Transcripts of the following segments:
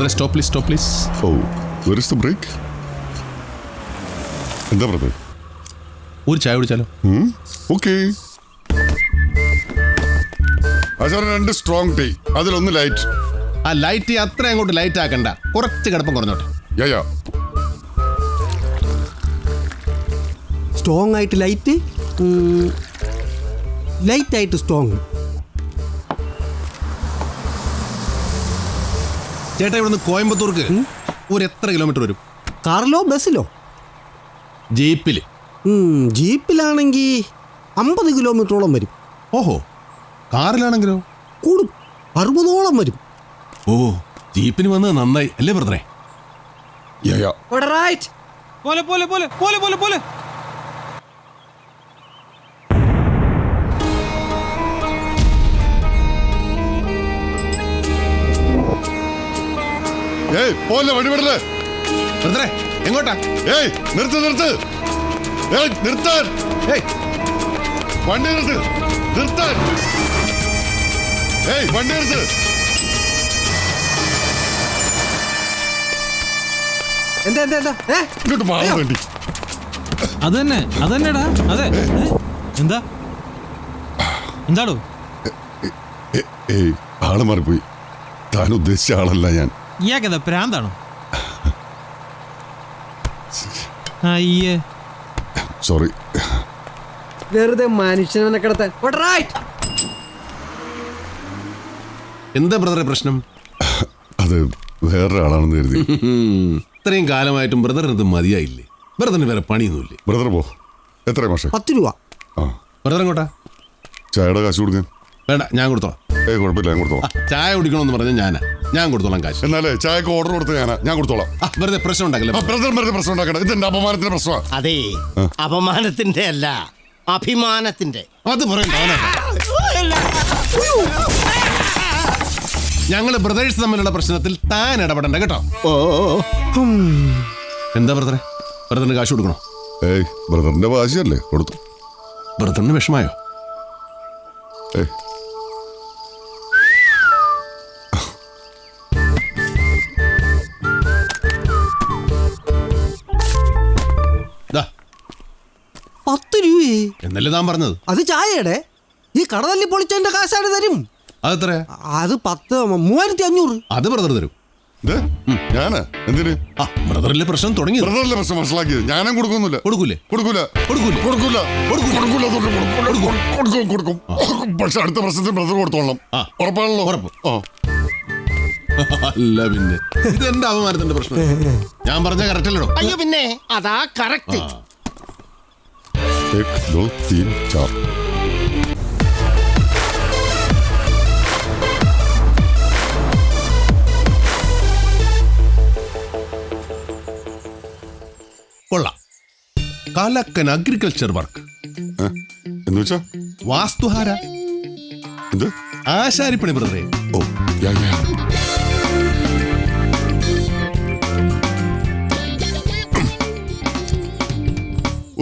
ബ്രദറെ stop please. Oh where is the break? എന്താ brother? ഒരു ചായ കുടിച്ചാലോ? ഓക്കെ. രണ്ട് സ്ട്രോങ് ടീ, അതിലൊന്ന് ലൈറ്റ്. ആ ലൈറ്റ് അത്ര അങ്ങോട്ട് ലൈറ്റ് ആക്കണ്ട, കുറച്ച് കിടപ്പം കുറഞ്ഞോട്ടെ. യാ സ്ട്രോങ് ആയിട്ട് ലൈറ്റ്, ലൈറ്റ് ആയിട്ട് സ്ട്രോങ്. ചേട്ടാ ഇവിടുന്ന് കോയമ്പത്തൂർക്ക് ഒരു എത്ര കിലോമീറ്റർ വരും? കാറിലോ ബസ്സിലോ? ജീപ്പിൽ. ജീപ്പിലാണെങ്കിൽ 50 കിലോമീറ്ററോളം വരും. ഓഹോ, കാറിലാണെങ്കിലോ? കൂടും, 60ഓളം വരും. ഓ, ജീപ്പിന് വന്നത് നന്നായി അല്ലേ ബ്രദറെ? യാ പോലെ പോലെ പോലെ പോലെ പോലെ പോലെ. ഏയ് പോലെ വഴി വിടല്ലേ ബ്രദറെ, എങ്ങോട്ടാ? ഏയ് നിർത്ത്. ഏയ് നിർത്താൻ. ഏയ് വണ്ടി നിർത്താൻ. ഏയ് വണ്ടി നിർത്ത്. എന്താ ഇങ്ങോട്ട് മാറാൻ വേണ്ടി. അതന്നെടാ. അതെ, എന്താടോ? ഏയ് ആള് മാറിപ്പോയി. താൻ ഉദ്ദേശിച്ച ആളല്ല ഞാൻ. ഇയാൾക്കെന്താ പ്രാന്താണോ? അയ്യേ, സോറി. വെറുതെ മനുഷ്യനെ കിടത്താൻ. എന്താ ബ്രദറെ പ്രശ്നം? അത് വേറൊരാളാണെന്ന് കരുതി. ഇത്രയും കാലമായിട്ടും ബ്രദറിനത് മതിയായില്ലേ? ബ്രദറിന് വേറെ പണിയൊന്നുമില്ലേ? ബ്രദർ പോ. എത്ര മാഷേ? 10 രൂപ. ആ ബ്രദർ എങ്ങോട്ടാ? ചായയുടെ കാശ് കൊടുക്കാൻ. വേണ്ട, ഞാൻ കൊടുത്തോളാം. ഏയ് കുഴപ്പമില്ല, ഞാൻ കൊടുത്തോളാം. ചായ കുടിക്കണമെന്ന് പറഞ്ഞാൽ ഞാൻ കൊടുത്തോളാം കാശ്. എന്നാലേ ചായക്ക് ഓർഡർ കൊടുത്ത് ഞാൻ കൊടുത്തോളാം. വെറുതെ പ്രശ്നം ഉണ്ടാക്കില്ല. ബ്രദർ വെറുതെ പ്രശ്നം ഉണ്ടാക്കണം. ഇതെന്റെ അപമാനത്തിന്റെ പ്രശ്നമാണ്. അതെ, അപമാനത്തിന്റെ അല്ല, അഭിമാനത്തിന്റെ. അത് പറയണ്ട. ഞങ്ങള് ബ്രദേഴ്സ് തമ്മിലുള്ള പ്രശ്നത്തിൽ താൻ ഇടപെടണ്ട കേട്ടോ. എന്താ ബ്രദറെ, ബ്രദറിന് കാശ് കൊടുക്കണോ? ഏയ് ബ്രദറിന്റെ വാശിയല്ലേ, കൊടുത്തു. ബ്രദറിന് വിഷമായോ? ഏയ് ദാ, 10 രൂപ എന്നല്ലേ താൻ പറഞ്ഞത്? അത് ചായയുടെ. ഈ കടതല്ലി പൊളിച്ചതിന്റെ കാശാണ് തരും. അതെത്രയാ? അത് 3500. അത് ബ്രദർ തരും. ഞാനാ എന്തിന്? ബ്രദറിലെ പ്രശ്നം തുടങ്ങി. ബ്രദറിലെ പ്രശ്നം മനസ്സിലാക്കിയത് ഞാനും കൊടുക്കുന്നില്ല. കൊടുക്കൂലേ? കൊടുക്കും. പക്ഷെ അടുത്ത പ്രശ്നത്തിന് ബ്രദർ കൊടുത്തോളണം. ഉറപ്പാണല്ലോ? ഉറപ്പ്. അല്ല പിന്നെ ഇത് എന്റെ അപമാനത്തിന്റെ പ്രശ്നം. ഞാൻ പറഞ്ഞ കറക്റ്റ് അല്ലടോ? അയ്യോ പിന്നെ അതാ കറക്റ്റ്. കൊള്ളാം. കാലക്കൻ അഗ്രികൾച്ചർ വർക്ക് എന്ന് വെച്ചാ വാസ്തുഹാര എന്ത്? ആശാരിപ്പണി ബ്രദറെ. ഓ യാ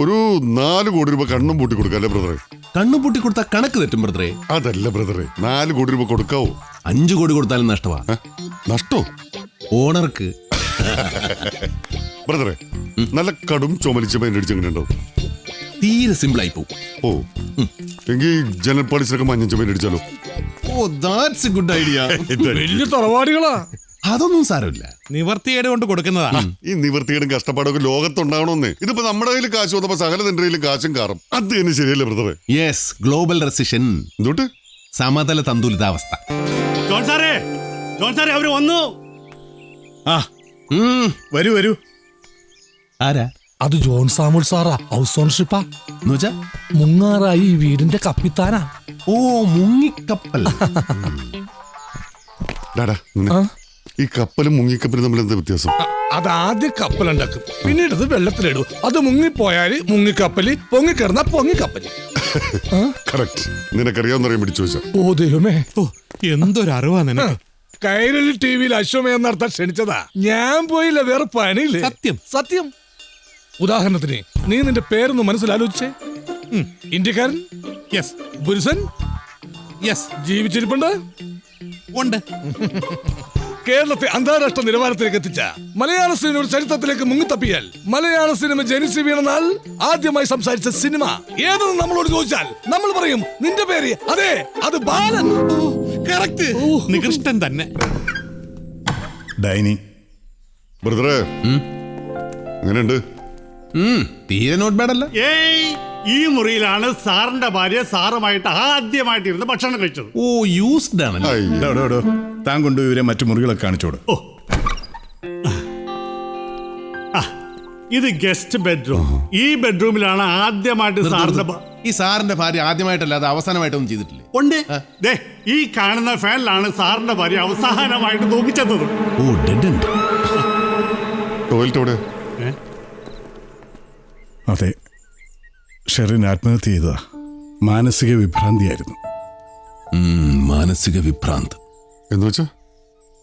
ഒരു 4 കോടി രൂപ കണ്ണും പൂട്ടി കൊടുക്കല്ലേ ബ്രദറെ? കണ്ണു പൂട്ടി കൊടുത്താൽ കണക്ക് തെറ്റും ബ്രദറെ. അതല്ല ബ്രദറെ, 4 കോടി രൂപ കൊടുക്കാവോ? 5 കോടി കൊടുത്താലും നഷ്ടമാ. നഷ്ടോ? ഓണർക്ക്. ബ്രദറെ നല്ല കടും ചുമലിച്ച പെയിന്റ് അടിച്ചെങ്ങനെയുണ്ടോ? തീരെ സിമ്പിൾ ആയി പോകും. ഓ എങ്കിൽ ജനൽ പാളിസിലൊക്കെ മഞ്ഞ പെയിന്റ് അടിച്ചാലോ? ഓ ദാറ്റ്സ് എ ഗുഡ് ഐഡിയ. വലിയ തറവാടികളാ. അതൊന്നും സാരമില്ല, നിവർത്തിയേട് കൊണ്ട് കൊടുക്കുന്നതാ. ഈ നിവർത്തിയുടെ കഷ്ടപ്പാടൊക്കെ ലോകത്തുണ്ടാവണമെന്നേ. ഇതിപ്പോ നമ്മുടെ കയ്യിൽ കാശ് വന്നപ്പോ സകലതിന്റെ കയ്യിലും കാശും കാറും. അത് തന്നെ ശരിയല്ലേ ബ്രദറെ? Yes, global recession. എന്തുട്ട്? സമതല തന്തുലിതാവസ്ഥ. ജോൺ സാറേ അവര് വന്നു. വരൂ. ആരാ? അത് ജോൺ സാമുൽ സാറാ, ഹൗസ് ഓണർഷിപ്പാ. എന്നുവെച്ചാ മുങ്ങാറായി ഈ വീടിന്റെ കപ്പിത്താനാ. ഓ, മുങ്ങിക്കപ്പൽ. ഈ കപ്പലും മുങ്ങിക്കപ്പലും തമ്മിൽ എന്താ വ്യത്യാസം? അത് ആദ്യം കപ്പലുണ്ടാക്കും, പിന്നീട് അത് വെള്ളത്തിലിടും. അത് മുങ്ങിപ്പോയാല് മുങ്ങിക്കപ്പല്, പൊങ്ങിക്കിടന്ന പൊങ്ങിക്കപ്പല്. കറക്റ്റ്. നിനക്കറിയാവുന്നറിയാൻ പിടിച്ചു വെച്ചാ. ഓ ദൈവമേ, എന്തൊരറിവാ നിനക്ക്. കൈരളി ടിവിയിൽ അശ്വമേധം നടത്താൻ ക്ഷണിച്ചതാ. ഞാൻ പോയില്ല, വേറെ പണിയില്ലേ. സത്യം. ഉദാഹരണത്തിന് നീ നിന്റെ പേരൊന്ന് മനസ്സിലാലോചിച്ചേ. ഇന്ത്യക്കാരൻ, യെസ്. പുരുഷൻ, യെസ്. ജീവിച്ചിരിപ്പുണ്ട്, ഉണ്ട്. കേരളത്തെ അന്താരാഷ്ട്ര നിലവാരത്തിലേക്ക് എത്തിച്ച മലയാള സിനിമയുടെ ചരിത്രത്തിലേക്ക് മുങ്ങിത്തപ്പിയാൽ മലയാള സിനിമ ജനിച്ചു വീണ നാൾ ആദ്യമായി സംസാരിച്ച സിനിമ ഏതെന്ന് നമ്മളോട് ചോദിച്ചാൽ നമ്മൾ പറയും നിന്റെ പേര് അതെ അത് ബാലൻ. കറക്റ്റ്, നികൃഷ്ടൻ തന്നെ. ഡൈനി ബ്രദറെ എങ്ങനെയുണ്ട്? തീരെ നോട്ട് ബാഡ് അല്ല. ഏയ്, ഈ മുറിയിലാണ് സാറിന്റെ ഭാര്യ സാറുമായിട്ട് ആദ്യമായിട്ട് ഇരുന്ന് ഭക്ഷണം കഴിച്ചത്. ഓ യൂസ്ഡ് ആണല്ലേ. അയ്യോ. താൻ കൊണ്ടുപോയി ഇവരെ മറ്റു മുറികളൊക്കെ കാണിച്ചോട്. ഓ, ഇത് ഗസ്റ്റ് ബെഡ്റൂം. ഈ ബെഡ്റൂമിലാണ് ആദ്യമായിട്ട് സാറിന്റെ ഈ സാറിന്റെ ഭാര്യ ആദ്യമായിട്ടല്ല അത് അവസാനമായിട്ടൊന്നും ചെയ്തിട്ടില്ലേ? ഉണ്ട്. ദേ, ഈ കാണുന്ന ഫാനിലാണ് സാറിന്റെ ഭാര്യ അവസാനമായിട്ട് തൂക്കിച്ചെത്തത്. ഓ ഡെഡ് ഉണ്ട്. ടോയ്ലറ്റ് എവിടെ? അതെ, ഷെറിൻ ആത്മഹത്യ ചെയ്തതാ. മാനസിക വിഭ്രാന്തിയായിരുന്നു. മാനസിക വിഭ്രാന്ത് എന്ന് വെച്ചാ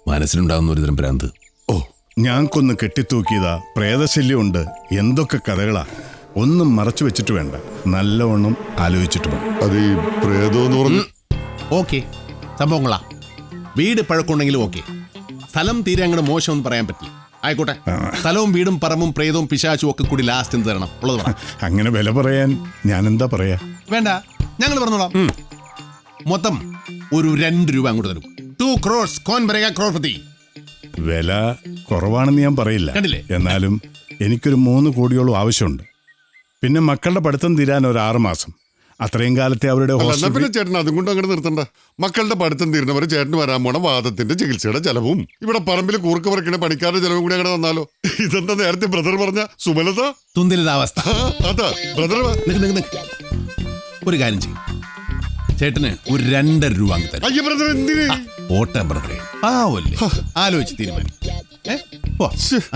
മനസ്സിലുണ്ടാകുന്ന ഒരുതരം ഭ്രാന്ത്. ഓ, ഞാൻ കൊന്ന് കെട്ടിത്തൂക്കിയതാ, പ്രേതശല്യമുണ്ട്, എന്തൊക്കെ കഥകളാ. ഒന്നും മറച്ചു വെച്ചിട്ട് വേണ്ട, നല്ലവണ്ണം ആലോചിച്ചിട്ട് മതി. അത് ഈ പ്രേതം എന്ന് പറഞ്ഞു. ഓക്കെ, സംഭവങ്ങളാ. വീട് പഴക്കമുണ്ടെങ്കിലും ഓക്കെ. സ്ഥലം തീരെ അങ്ങോട്ട് മോശമെന്ന് പറയാൻ പറ്റില്ല. ആയിക്കോട്ടെ, സ്ഥലവും വീടും പറമ്പും പ്രേതവും പിശാച്ചും ഒക്കെ കൂടി ലാസ്റ്റ് എന്ത് തരണം ഉള്ളത് പറ. അങ്ങനെ വില പറയാൻ ഞാൻ എന്താ പറയാ? വേണ്ട, ഞങ്ങൾ പറഞ്ഞോളാം. മൊത്തം ഒരു 2 രൂപ അങ്ങോട്ട് തരും. 2 crores. കോൻ പറയുക ക്രോർപതി. വില കുറവാണെന്ന് ഞാൻ പറയില്ല. കണ്ടില്ലേ? എന്നാലും എനിക്കൊരു 3 കോടിയോളം ആവശ്യമുണ്ട്. പിന്നെ മക്കളുടെ പഠിത്തം തീരാൻ ഒരു 6 മാസം. അത്രയും കാലത്തെ അവരുടെ എന്നാ ഹോസ്റ്റൽ പിന്നെ ചേട്ടൻ അതും കൊണ്ട് അങ്ങനെ നിർത്തണ്ട. മക്കളുടെ പഠിത്തം തീരുന്നവരെ ചേട്ടന് വരാൻ പോണ വാദത്തിന്റെ ചികിത്സയുടെ ചെലവും ഇവിടെ പറമ്പിൽ കൂർക്ക പറിക്കണ പണിക്കാരുടെ ചെലവും കൂടി അങ്ങനെ വന്നാലോ? ഇതെന്താ നേരത്തെ ബ്രദർ പറഞ്ഞ സുമലത? തുന്തിലിതാവസ്ഥ. അതാ ബ്രദർ. ഒരു കാര്യം ചെയ്യും, ചേട്ടന് ഒരു 2.5 രൂപ അങ്ങ് തരും. അയ്യ ബ്രദർ എന്തിന്? ഓട്ട ബ്രദറെ, പാവല്ലേ, ആലോചിച്ച് തീരുമാനിക്കും.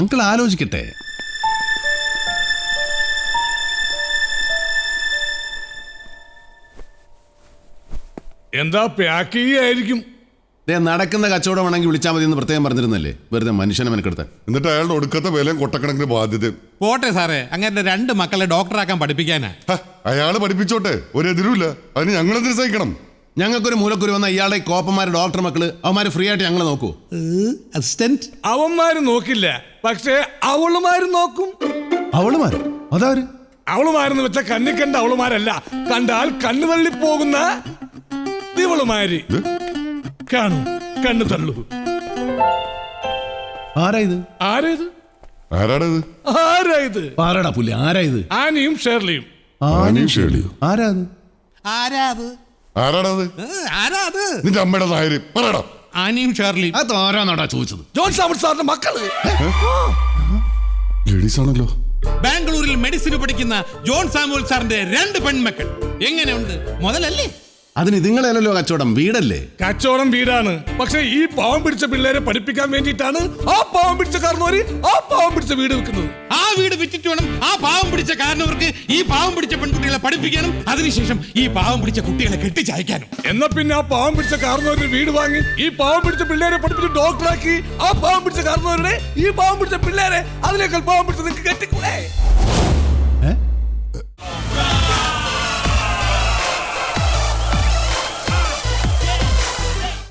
അങ്കിൾ ആലോചിക്കട്ടെ. എന്താ പാക്ക് ചെയ്യായിരിക്കും? നടക്കുന്ന കച്ചവടമാണെങ്കിൽ വിളിച്ചാൽ മതി എന്ന് പ്രത്യേകം പറഞ്ഞിരുന്നല്ലേ, വെറുതെ മനുഷ്യനെ മെനക്കെടുത്ത. എന്നിട്ട് അയാളുടെ ഒടുക്കത്തെ വിലയും കൊട്ടക്കണക്കിന് ബാധ്യത. പോട്ടെ സാറേ, അങ്ങനെ 2 മക്കളെ ഡോക്ടറാക്കാൻ പഠിപ്പിക്കാനാ. അയാള് പഠിപ്പിച്ചോട്ടെ, ഒരു എതിരുമില്ല. അതിന് ഞങ്ങളെന്തിനു സഹിക്കണം? ഞങ്ങൾക്കൊരു മൂലക്കുരു വന്ന ഇയാളുടെ കോപ്പന്മാര് ഡോക്ടർ മക്കള് അവന്മാര് ഫ്രീ ആയിട്ട് ഞങ്ങൾ നോക്കൂ. അസിസ്റ്റന്റ് അവന്മാര് നോക്കില്ല, പക്ഷേ അവളുമാര് നോക്കും. അവളുമാര് അതാര്? അവളുമാരെന്ന് വെച്ച കണ്ണി കണ്ട അവളുമാരല്ല, കണ്ടാൽ കണ്ണു തള്ളി പോകുന്ന ദിവളുമാര്. കാണൂ, കണ്ണു തള്ളു. ആരായത്? ആരേത്? ആരാടത്? ആരായത്? ആരാടാ പുല്ല്? ആരായത്? ആനിയും ഷേർലിയും. ആനിയും ഷേർലിയും. ആരാത്? ആരാടത്? നിന്റെ അമ്മയുടെ നായര് പറയടാ. ആനിയും ഷേർലിയും. അത് ആരാന്നാടാ ചോദിച്ചത്? ജോൺ സാമൻ സാറിന്റെ മക്കള്. ലേഡീസ് ആണല്ലോ. ബാംഗ്ലൂരിൽ മെഡിസിൻ പഠിക്കുന്ന ജോൺ സാമുവൽ സാറിന്റെ 2 പെൺമക്കൾ. എങ്ങനെയുണ്ട്? മുതലല്ലേ? അതിന് ഇതുങ്ങളല്ലോ കച്ചവടം, വീടല്ലേ? കച്ചവടം വീടാണ്, പക്ഷെ ഈ പാവം പിടിച്ച പിള്ളേരെ പഠിപ്പിക്കാൻ വേണ്ടിയിട്ടാണ് ആ പാവം പിടിച്ച കാരണവര് ആ പാവം പിടിച്ച വീട് വെക്കുന്നത്. ആ വീട് വിറ്റിട്ട് വേണം ആ പാവം പിടിച്ച കാരണവർക്ക് ഈ പാവം പിടിച്ച പെൺകുട്ടികളെ പഠിപ്പിക്കാനും അതിനുശേഷം ഈ പാവം പിടിച്ച കുട്ടികളെ കെട്ടിച്ചയക്കാനും. എന്നാ പിന്നെ ആ പാവം പിടിച്ച കാരണവര് വീട് വാങ്ങി ഈ പാവം പിടിച്ച പിള്ളേരെ പഠിപ്പിച്ച് ഡോക്ടറാക്കി ആ പാവം പിടിച്ച കാരണവരുടെ ഈ പാവം പിടിച്ച പിള്ളേരെ അതിനേക്കാൾ പാവം പിടിച്ച നിങ്ങൾക്ക് കെട്ടിക്കൂടെ?